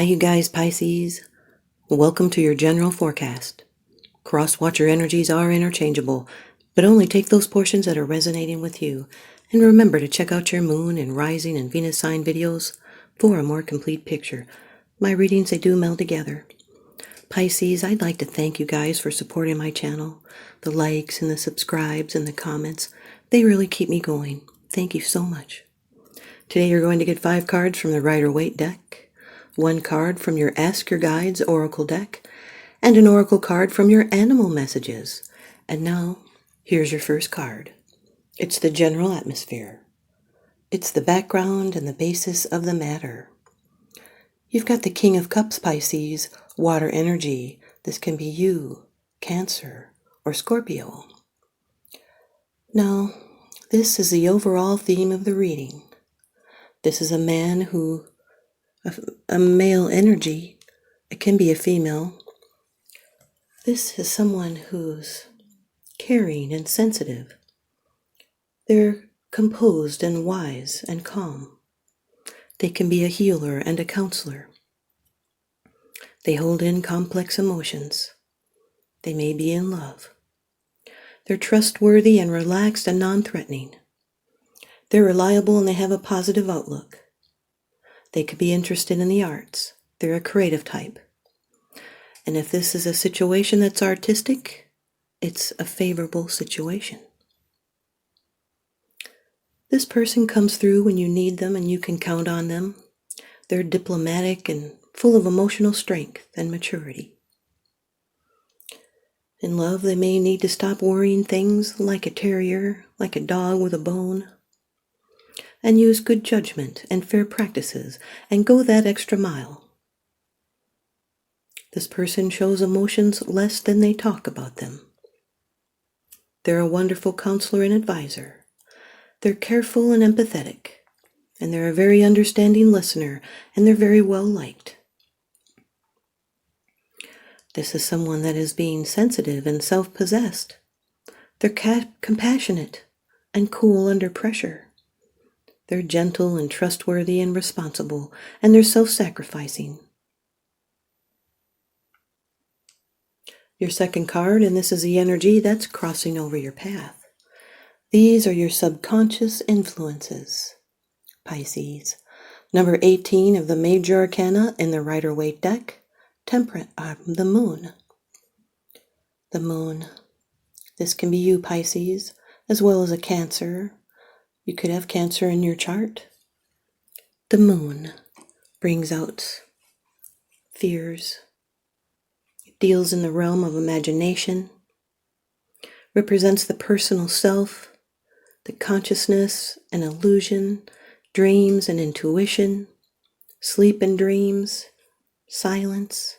Hi, you guys, Pisces. Welcome to your general forecast. Cross-watcher energies are interchangeable, but only take those portions that are resonating with you. And remember to check out your moon and rising and Venus sign videos for a more complete picture. My readings, they do meld together. Pisces, I'd like to thank you guys for supporting my channel. The likes and the subscribes and the comments, they really keep me going. Thank you so much. Today you're going to get 5 cards from the Rider-Waite deck, 1 card from your Ask Your Guides Oracle deck, and an Oracle card from your Animal Messages. And now, here's your first card. It's the general atmosphere. It's the background and the basis of the matter. You've got the King of Cups, Pisces, water energy. This can be you, Cancer, or Scorpio. Now, this is the overall theme of the reading. This is a man who, a male energy, it can be a female. This is someone who's caring and sensitive. They're composed and wise and calm. They can be a healer and a counselor. They hold in complex emotions. They may be in love. They're trustworthy and relaxed and non-threatening. They're reliable and they have a positive outlook. They could be interested in the arts. They're a creative type. And if this is a situation that's artistic, it's a favorable situation. This person comes through when you need them and you can count on them. They're diplomatic and full of emotional strength and maturity. In love, they may need to stop worrying things like a terrier, like a dog with a bone, and use good judgment and fair practices and go that extra mile. This person shows emotions less than they talk about them. They're a wonderful counselor and advisor. They're careful and empathetic, and they're a very understanding listener, and they're very well liked. This is someone that is being sensitive and self-possessed. They're compassionate and cool under pressure. They're gentle and trustworthy and responsible, and they're self-sacrificing. Your second card, and this is the energy that's crossing over your path. These are your subconscious influences, Pisces. Number 18 of the Major Arcana in the Rider-Waite deck, the Moon. The Moon. This can be you, Pisces, as well as a Cancer. You could have Cancer in your chart. The Moon brings out fears. It deals in the realm of imagination. Represents the personal self, the consciousness and illusion, dreams and intuition, sleep and dreams, silence.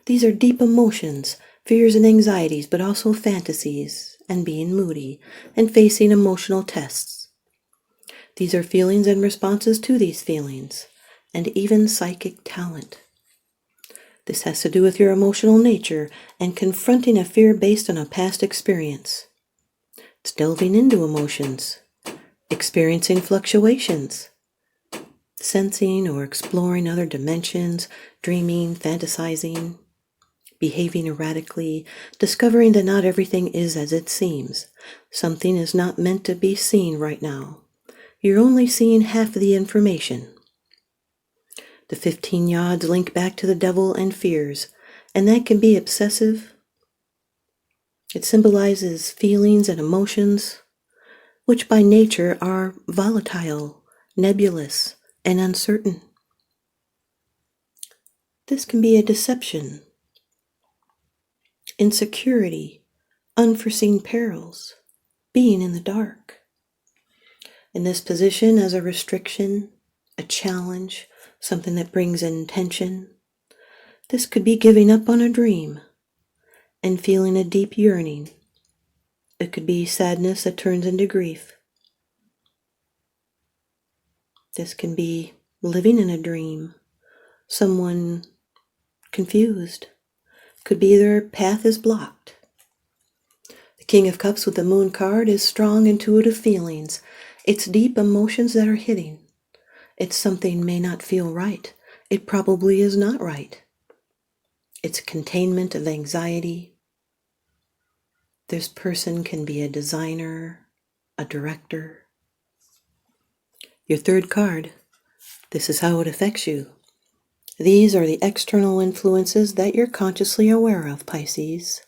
These are deep emotions, fears and anxieties, but also fantasies and being moody and facing emotional tests. These are feelings and responses to these feelings, and even psychic talent. This has to do with your emotional nature and confronting a fear based on a past experience. It's delving into emotions, experiencing fluctuations, sensing or exploring other dimensions, dreaming, fantasizing, behaving erratically, discovering that not everything is as it seems. Something is not meant to be seen right now. You're only seeing half of the information. The 15 yods link back to the devil and fears, and that can be obsessive. It symbolizes feelings and emotions, which by nature are volatile, nebulous, and uncertain. This can be a deception, insecurity, unforeseen perils, being in the dark. In this position as a restriction, a challenge, something that brings in tension. This could be giving up on a dream and feeling a deep yearning. It could be sadness that turns into grief. This can be living in a dream, someone confused. Could be their path is blocked. The King of Cups with the Moon card is strong, intuitive feelings. It's deep emotions that are hitting. It's something may not feel right. it probably is not right. It's containment of anxiety. This person can be a designer, a director. Your third card, this is how it affects you. These are the external influences that you're consciously aware of, Pisces.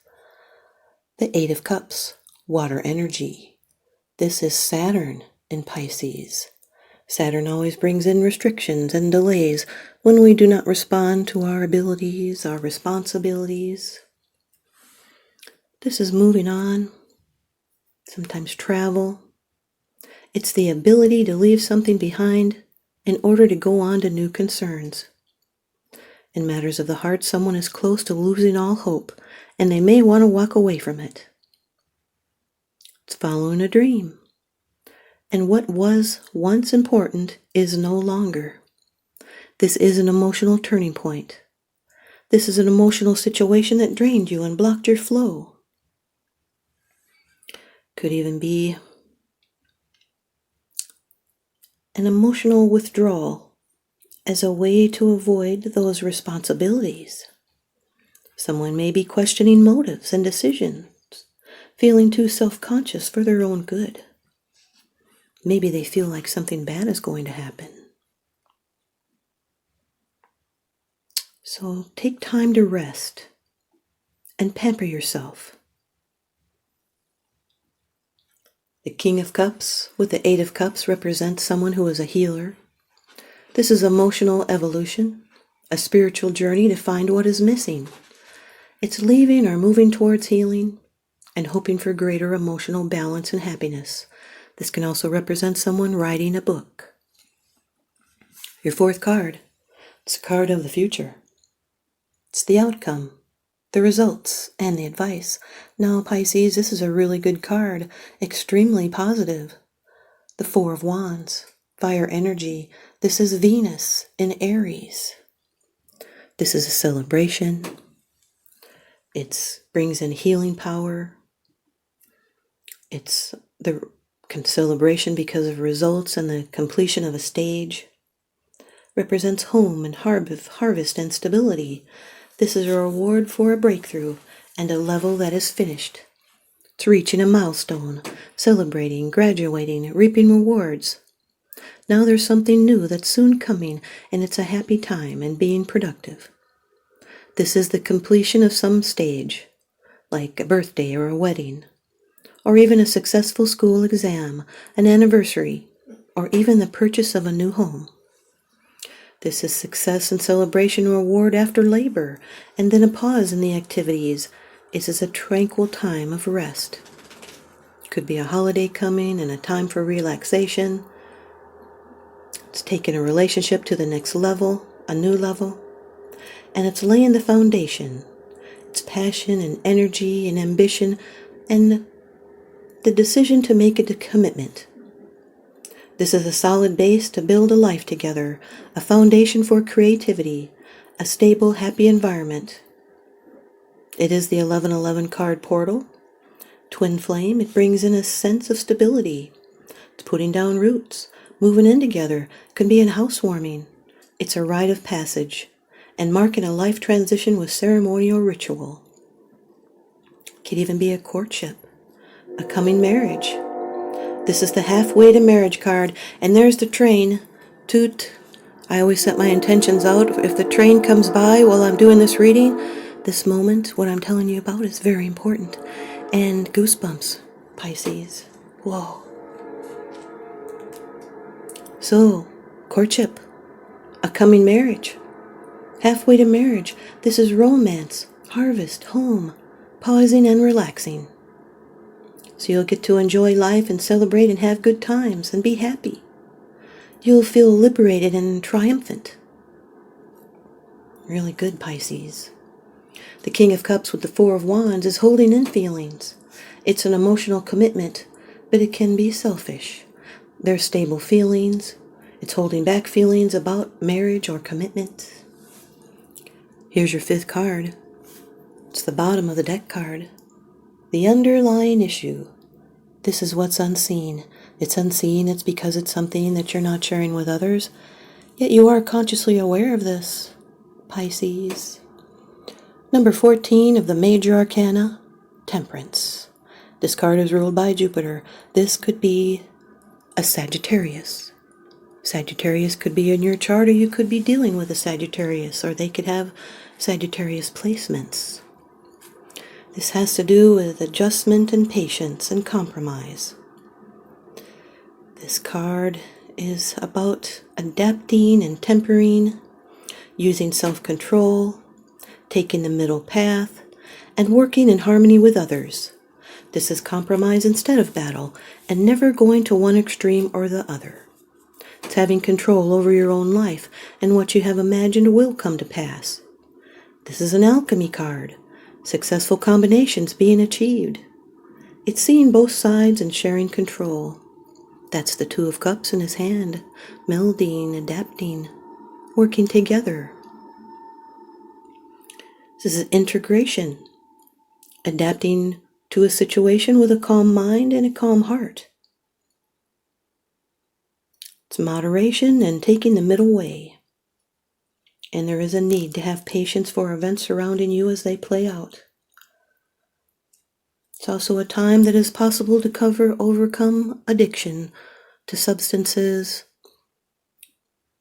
The Eight of Cups, water energy. This is Saturn in Pisces. Saturn always brings in restrictions and delays when we do not respond to our abilities, our responsibilities. This is moving on, sometimes travel. It's the ability to leave something behind in order to go on to new concerns. In matters of the heart, someone is close to losing all hope, and they may want to walk away from it. It's following a dream. And what was once important is no longer. This is an emotional turning point. This is an emotional situation that drained you and blocked your flow. Could even be an emotional withdrawal as a way to avoid those responsibilities. Someone may be questioning motives and decisions, feeling too self-conscious for their own good. Maybe they feel like something bad is going to happen. So take time to rest and pamper yourself. The King of Cups with the Eight of Cups represents someone who is a healer. This is emotional evolution, a spiritual journey to find what is missing. It's leaving or moving towards healing and hoping for greater emotional balance and happiness. This can also represent someone writing a book. Your fourth card, it's a card of the future. It's the outcome, the results, and the advice. Now, Pisces, this is a really good card, extremely positive. The Four of Wands, fire energy. This is Venus in Aries. This is a celebration. It brings in healing power. It's the celebration because of results and the completion of a stage. Represents home and harvest and stability. This is a reward for a breakthrough and a level that is finished. It's reaching a milestone, celebrating, graduating, reaping rewards. Now there's something new that's soon coming, and it's a happy time and being productive. This is the completion of some stage, like a birthday or a wedding, or even a successful school exam, an anniversary, or even the purchase of a new home. This is success and celebration reward after labor, and then a pause in the activities. It is a tranquil time of rest. Could be a holiday coming and a time for relaxation. It's taking a relationship to the next level, a new level, and it's laying the foundation. It's passion and energy and ambition and the decision to make it a commitment. This is a solid base to build a life together, a foundation for creativity, a stable, happy environment. It is the 1111 card portal. Twin flame, it brings in a sense of stability. It's putting down roots, moving in together, can be in housewarming. It's a rite of passage and marking a life transition with ceremonial ritual. Could even be a courtship, a coming marriage. This is the halfway to marriage card, and there's the train. Toot. I always set my intentions out. If the train comes by while I'm doing this reading, this moment, what I'm telling you about, is very important. And goosebumps, Pisces. Whoa. So, courtship, a coming marriage, halfway to marriage. This is romance, harvest, home, pausing and relaxing. So you'll get to enjoy life and celebrate and have good times and be happy. You'll feel liberated and triumphant. Really good, Pisces. The King of Cups with the Four of Wands is holding in feelings. It's an emotional commitment, but it can be selfish. There's stable feelings. It's holding back feelings about marriage or commitment. Here's your fifth card. It's the bottom of the deck card. The underlying issue. This is what's unseen. It's unseen. It's because it's something that you're not sharing with others. Yet you are consciously aware of this, Pisces. Number 14 of the major arcana, Temperance. This card is ruled by Jupiter. This could be a Sagittarius. Sagittarius could be in your chart, or you could be dealing with a Sagittarius, or they could have Sagittarius placements. This has to do with adjustment and patience and compromise. This card is about adapting and tempering, using self-control, taking the middle path, and working in harmony with others. This is compromise instead of battle, and never going to one extreme or the other. It's having control over your own life, and what you have imagined will come to pass. This is an alchemy card, successful combinations being achieved. It's seeing both sides and sharing control. That's the Two of Cups in his hand, melding, adapting, working together. This is integration, adapting to a situation with a calm mind and a calm heart. It's moderation and taking the middle way. And there is a need to have patience for events surrounding you as they play out. It's also a time that is possible to overcome addiction to substances,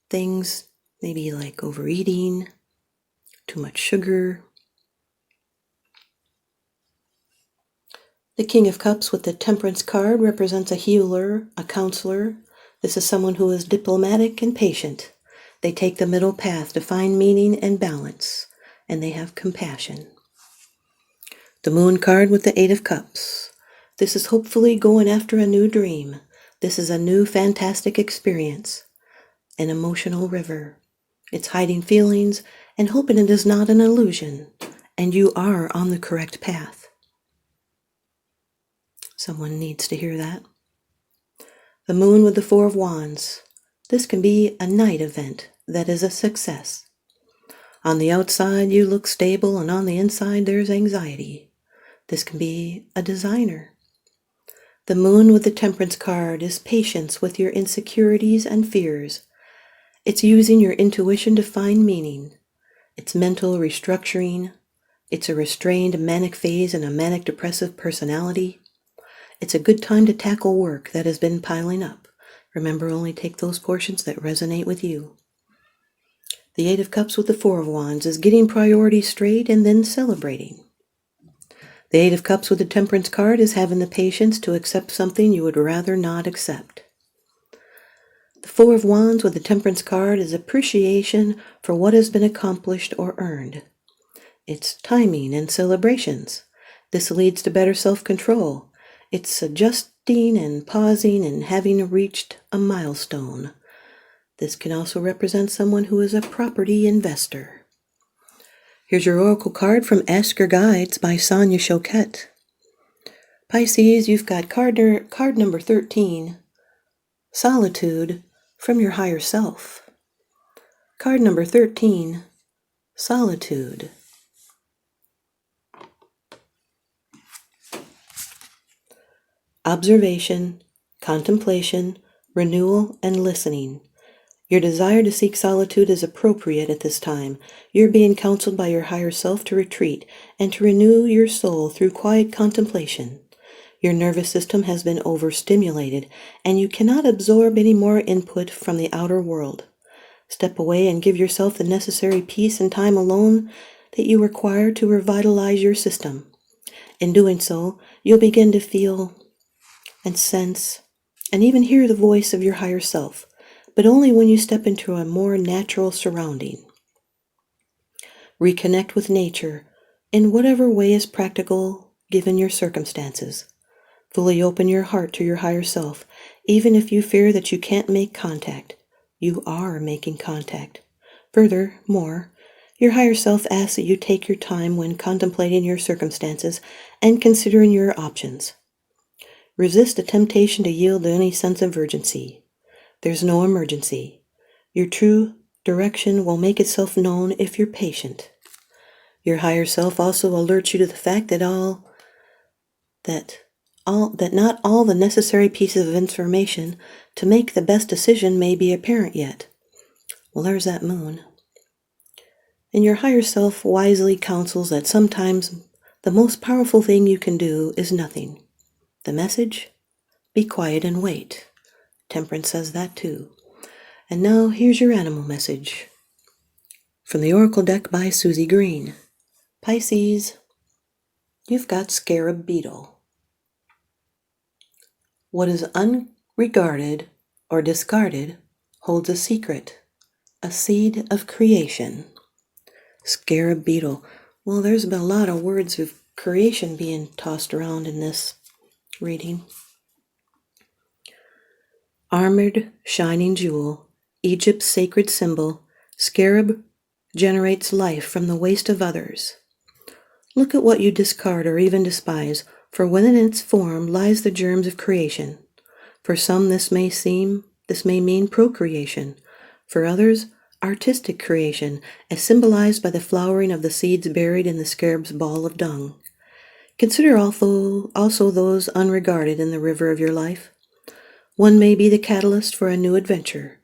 things maybe like overeating, too much sugar. The King of Cups with the Temperance card represents a healer, a counselor. This is someone who is diplomatic and patient. They take the middle path to find meaning and balance, and they have compassion. The Moon card with the Eight of Cups. This is hopefully going after a new dream. This is a new fantastic experience, an emotional river. It's hiding feelings and hoping it is not an illusion, and you are on the correct path. Someone needs to hear that. The Moon with the Four of Wands. This can be a night event that is a success. On the outside, you look stable, and on the inside, there's anxiety. This can be a designer. The Moon with the Temperance card is patience with your insecurities and fears. It's using your intuition to find meaning. It's mental restructuring. It's a restrained manic phase and a manic depressive personality. It's a good time to tackle work that has been piling up. Remember, only take those portions that resonate with you. The Eight of Cups with the Four of Wands is getting priorities straight and then celebrating. The Eight of Cups with the Temperance card is having the patience to accept something you would rather not accept. The Four of Wands with the Temperance card is appreciation for what has been accomplished or earned. It's timing and celebrations. This leads to better self-control. It's adjusting and pausing and having reached a milestone. This can also represent someone who is a property investor. Here's your oracle card from Ask Your Guides by Sonia Choquette. Pisces, you've got card number 13, Solitude from your higher self. Card number 13, Solitude. Observation, contemplation, renewal, and listening. Your desire to seek solitude is appropriate at this time. You're being counseled by your higher self to retreat and to renew your soul through quiet contemplation. Your nervous system has been overstimulated, and you cannot absorb any more input from the outer world. Step away and give yourself the necessary peace and time alone that you require to revitalize your system. In doing so, you'll begin to feel and sense and even hear the voice of your higher self, but only when you step into a more natural surrounding. Reconnect with nature in whatever way is practical given your circumstances. Fully open your heart to your higher self, even if you fear that you can't make contact. You are making contact. Furthermore, your higher self asks that you take your time when contemplating your circumstances and considering your options. Resist a temptation to yield to any sense of urgency. There's no emergency. Your true direction will make itself known if you're patient. Your higher self also alerts you to the fact that not all the necessary pieces of information to make the best decision may be apparent yet. Well, there's that moon. And your higher self wisely counsels that sometimes the most powerful thing you can do is nothing. The message? Be quiet and wait. Temperance says that too. And now here's your animal message. From the Oracle deck by Susie Green. Pisces, you've got scarab beetle. What is unregarded or discarded holds a secret, a seed of creation. Scarab beetle. Well, there's been a lot of words of creation being tossed around in this reading. Armored, shining jewel, Egypt's sacred symbol, scarab generates life from the waste of others. Look at what you discard or even despise, for within its form lies the germs of creation. For some this may mean procreation. For others, artistic creation, as symbolized by the flowering of the seeds buried in the scarab's ball of dung. Consider also those unregarded in the river of your life. One may be the catalyst for a new adventure.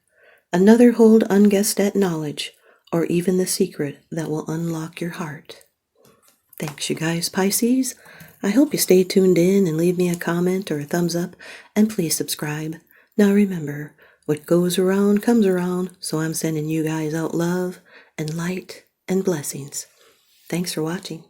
Another hold unguessed at knowledge, or even the secret that will unlock your heart. Thanks, you guys, Pisces. I hope you stay tuned in and leave me a comment or a thumbs up, and please subscribe. Now remember, what goes around comes around, so I'm sending you guys out love and light and blessings. Thanks for watching.